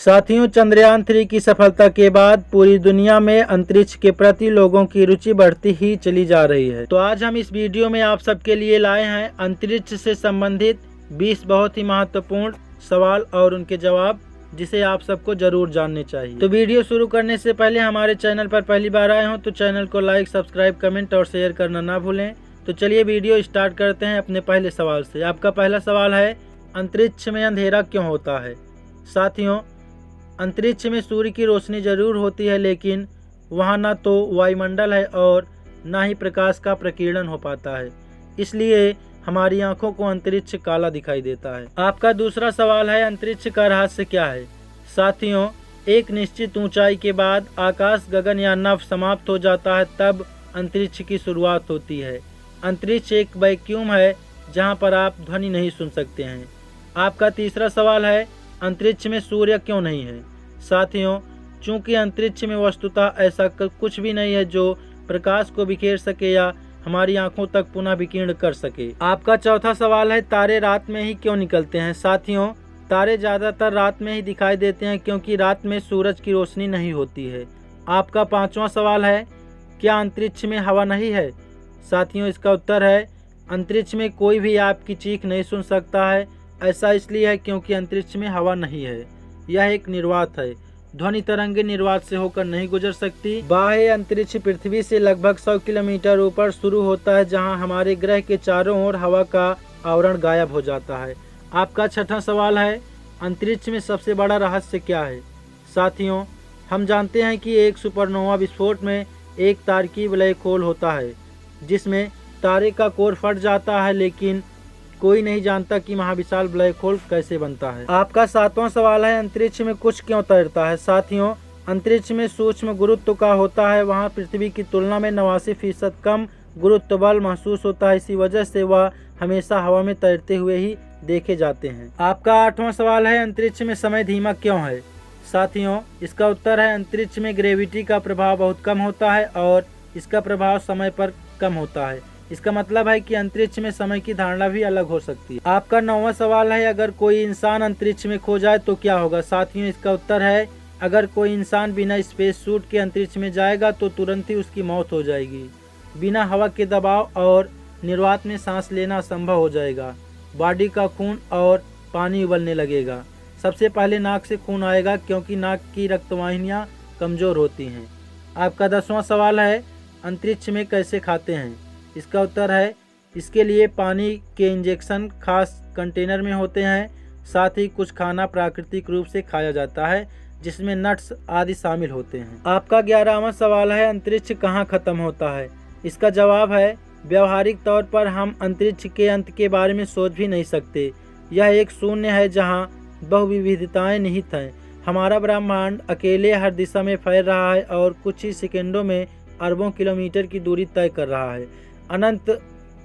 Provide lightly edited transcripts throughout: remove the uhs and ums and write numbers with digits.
साथियों, चंद्रयान 3 की सफलता के बाद पूरी दुनिया में अंतरिक्ष के प्रति लोगों की रुचि बढ़ती ही चली जा रही है। तो आज हम इस वीडियो में आप सबके लिए लाए हैं अंतरिक्ष से संबंधित 20 बहुत ही महत्वपूर्ण सवाल और उनके जवाब, जिसे आप सबको जरूर जानने चाहिए। तो वीडियो शुरू करने से पहले हमारे चैनल पर पहली बार आए हो तो चैनल को लाइक, सब्सक्राइब, कमेंट और शेयर करना ना भूलें। तो चलिए वीडियो स्टार्ट करते हैं अपने पहले सवाल से। आपका पहला सवाल है, अंतरिक्ष में अंधेरा क्यों होता है? साथियों, अंतरिक्ष में सूर्य की रोशनी जरूर होती है, लेकिन वहाँ ना तो वायुमंडल है और ना ही प्रकाश का प्रकीर्णन हो पाता है, इसलिए हमारी आंखों को अंतरिक्ष काला दिखाई देता है। आपका दूसरा सवाल है, अंतरिक्ष का रहस्य क्या है? साथियों, एक निश्चित ऊंचाई के बाद आकाश, गगन या नभ समाप्त हो जाता है, तब अंतरिक्ष की शुरुआत होती है। अंतरिक्ष एक वैक्यूम है जहाँ पर आप ध्वनि नहीं सुन सकते हैं। आपका तीसरा सवाल है, अंतरिक्ष में सूर्य क्यों नहीं है? साथियों, चूंकि अंतरिक्ष में वस्तुतः ऐसा कुछ भी नहीं है जो प्रकाश को बिखेर सके या हमारी आंखों तक पुनः विकीर्ण कर सके। आपका चौथा सवाल है, तारे रात में ही क्यों निकलते हैं? साथियों, तारे ज्यादातर रात में ही दिखाई देते हैं क्योंकि रात में सूरज की रोशनी नहीं होती है। आपका पांचवा सवाल है, क्या अंतरिक्ष में हवा नहीं है? साथियों, इसका उत्तर है, अंतरिक्ष में कोई भी आपकी चीख नहीं सुन सकता है। ऐसा इसलिए है क्योंकि अंतरिक्ष में हवा नहीं है, यह एक निर्वात है। ध्वनि तरंगे निर्वात से होकर नहीं गुजर सकती। बाह्य अंतरिक्ष पृथ्वी से लगभग 100 किलोमीटर ऊपर शुरू होता है, जहां हमारे ग्रह के चारों ओर हवा का आवरण गायब हो जाता है। आपका छठा सवाल है, अंतरिक्ष में सबसे बड़ा रहस्य क्या है? साथियों, हम जानते हैं कि एक सुपरनोवा विस्फोट में एक तारकीय ब्लैक होल होता है जिसमें तारे का कोर फट जाता है, लेकिन कोई नहीं जानता कि महाविशाल ब्लैक होल कैसे बनता है। आपका सातवां सवाल है, अंतरिक्ष में कुछ क्यों तैरता है? साथियों, अंतरिक्ष में सूक्ष्म गुरुत्व का होता है, वहां पृथ्वी की तुलना में 89% कम गुरुत्व बल महसूस होता है। इसी वजह से वह हमेशा हवा में तैरते हुए ही देखे जाते हैं। आपका आठवां सवाल है, अंतरिक्ष में समय धीमा क्यों है? साथियों, इसका उत्तर है, अंतरिक्ष में ग्रेविटी का प्रभाव बहुत कम होता है और इसका प्रभाव समय पर कम होता है। इसका मतलब है कि अंतरिक्ष में समय की धारणा भी अलग हो सकती है। आपका 9वां सवाल है, अगर कोई इंसान अंतरिक्ष में खो जाए तो क्या होगा? साथियों, इसका उत्तर है, अगर कोई इंसान बिना स्पेस सूट के अंतरिक्ष में जाएगा तो तुरंत ही उसकी मौत हो जाएगी। बिना हवा के दबाव और निर्वात में सांस लेना असंभव हो जाएगा। बॉडी का खून और पानी उबलने लगेगा। सबसे पहले नाक से खून आएगा क्योंकि नाक की रक्तवाहिनियाँ कमजोर होती हैं। आपका 10वां सवाल है, अंतरिक्ष में कैसे खाते हैं? इसका उत्तर है, इसके लिए पानी के इंजेक्शन खास कंटेनर में होते हैं। साथ ही कुछ खाना प्राकृतिक रूप से खाया जाता है जिसमें नट्स आदि शामिल होते हैं। आपका 11वां सवाल है, अंतरिक्ष कहाँ खत्म होता है? इसका जवाब है, व्यावहारिक तौर पर हम अंतरिक्ष के अंत के बारे में सोच भी नहीं सकते। यह एक शून्य है जहाँ बहुविविधताएं निहित हैं। हमारा ब्रह्मांड अकेले हर दिशा में फैल रहा है और कुछ ही सेकेंडों में अरबों किलोमीटर की दूरी तय कर रहा है। अनंत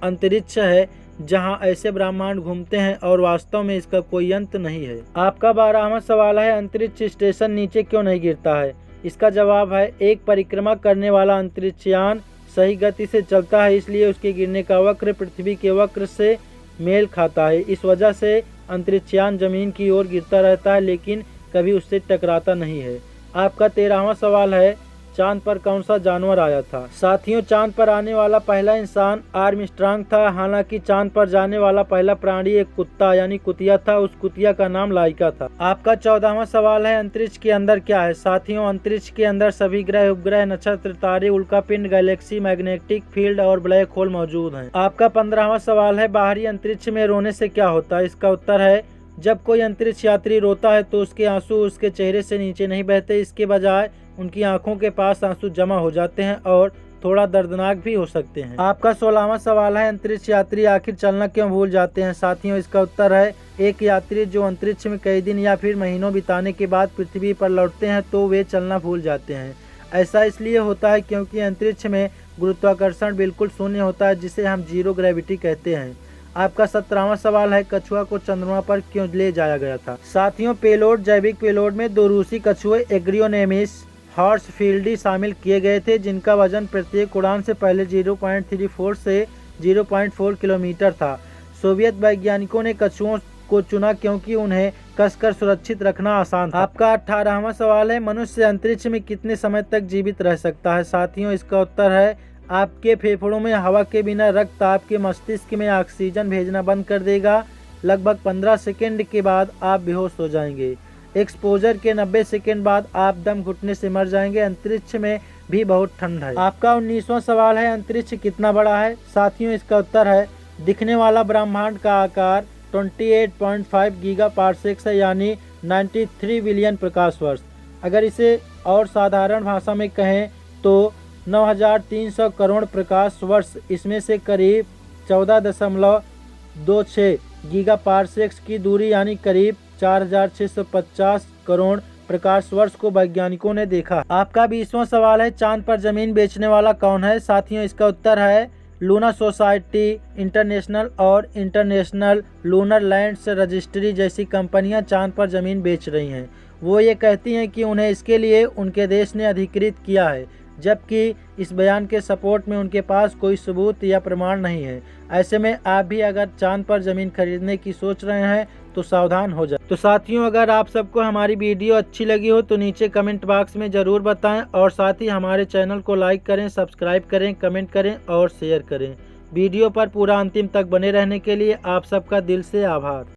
अंतरिक्ष है जहां ऐसे ब्रह्मांड घूमते हैं और वास्तव में इसका कोई अंत नहीं है। आपका 12वां सवाल है, अंतरिक्ष स्टेशन नीचे क्यों नहीं गिरता है? इसका जवाब है, एक परिक्रमा करने वाला अंतरिक्षयान सही गति से चलता है, इसलिए उसके गिरने का वक्र पृथ्वी के वक्र से मेल खाता है। इस वजह से अंतरिक्षयान जमीन की ओर गिरता रहता है, लेकिन कभी उससे टकराता नहीं है। आपका 13वां सवाल है, चांद पर कौन सा जानवर आया था? साथियों, चांद पर आने वाला पहला इंसान आर्मस्ट्रांग था। हालांकि चांद पर जाने वाला पहला प्राणी एक कुत्ता यानी कुतिया था। उस कुतिया का नाम लाइका था। आपका 14वां सवाल है, अंतरिक्ष के अंदर क्या है? साथियों, अंतरिक्ष के अंदर सभी ग्रह, उपग्रह, नक्षत्र, तारे, उल्कापिंड, गैलेक्सी, मैग्नेटिक फील्ड और ब्लैक होल मौजूद हैं। आपका 15वां सवाल है, बाहरी अंतरिक्ष में रोने से क्या होता है? इसका उत्तर है, जब कोई अंतरिक्ष यात्री रोता है तो उसके आंसू उसके चेहरे से नीचे नहीं बहते, इसके बजाय उनकी आंखों के पास आंसू जमा हो जाते हैं और थोड़ा दर्दनाक भी हो सकते हैं। आपका 16वां सवाल है, अंतरिक्ष यात्री आखिर चलना क्यों भूल जाते हैं? साथियों, इसका उत्तर है, एक यात्री जो अंतरिक्ष में कई दिन या फिर महीनों बिताने के बाद पृथ्वी पर लौटते हैं तो वे चलना भूल जाते हैं। ऐसा इसलिए होता है क्योंकि अंतरिक्ष में गुरुत्वाकर्षण बिल्कुल शून्य होता है, जिसे हम जीरो ग्रेविटी कहते हैं। आपका 17वां सवाल है, कछुआ को चंद्रमा पर क्यों ले जाया गया था? साथियों, पेलोड जैविक पेलोड में 2 रूसी कछुए एग्रियोनेमिस हॉर्सफील्डी शामिल किए गए थे, जिनका वजन प्रत्येक उड़ान से पहले 0.34 से 0.4 किलोमीटर था। सोवियत वैज्ञानिकों ने कछुओं को चुना क्योंकि उन्हें कसकर सुरक्षित रखना आसान था। आपका 18वां सवाल है, मनुष्य अंतरिक्ष में कितने समय तक जीवित रह सकता है। साथियों, इसका उत्तर है आपके फेफड़ों में हवा के बिना रक्त आपके मस्तिष्क में ऑक्सीजन भेजना बंद कर देगा। लगभग 15 सेकंड के बाद आप बेहोश हो जाएंगे। एक्सपोजर के 90 सेकंड बाद आप दम घुटने से मर जाएंगे। अंतरिक्ष में भी बहुत ठंड है। आपका 19वां सवाल है, अंतरिक्ष कितना बड़ा है। साथियों, इसका उत्तर है दिखने वाला ब्रह्मांड का आकार 28.5 गीगा पार्सेक्स है, यानी 93 बिलियन प्रकाश वर्ष। अगर इसे और साधारण भाषा में कहें तो 9300 करोड़ प्रकाश वर्ष, इसमें से करीब 14.26 गीगा पार्सेक्स की दूरी यानी करीब 4650 करोड़ प्रकाश वर्ष को वैज्ञानिकों ने देखा। आपका 20वां सवाल है, चांद पर जमीन बेचने वाला कौन है। साथियों, इसका उत्तर है लूना सोसाइटी इंटरनेशनल और इंटरनेशनल लूनर लैंड्स रजिस्ट्री जैसी कंपनियां चांद पर जमीन बेच रही हैं। वो ये कहती हैं कि उन्हें इसके लिए उनके देश ने अधिकृत किया है, जबकि इस बयान के सपोर्ट में उनके पास कोई सबूत या प्रमाण नहीं है। ऐसे में आप भी अगर चांद पर ज़मीन खरीदने की सोच रहे हैं तो सावधान हो जाए। तो साथियों, अगर आप सबको हमारी वीडियो अच्छी लगी हो तो नीचे कमेंट बॉक्स में ज़रूर बताएं और साथ ही हमारे चैनल को लाइक करें, सब्सक्राइब करें, कमेंट करें और शेयर करें। वीडियो पर पूरा अंतिम तक बने रहने के लिए आप सबका दिल से आभार।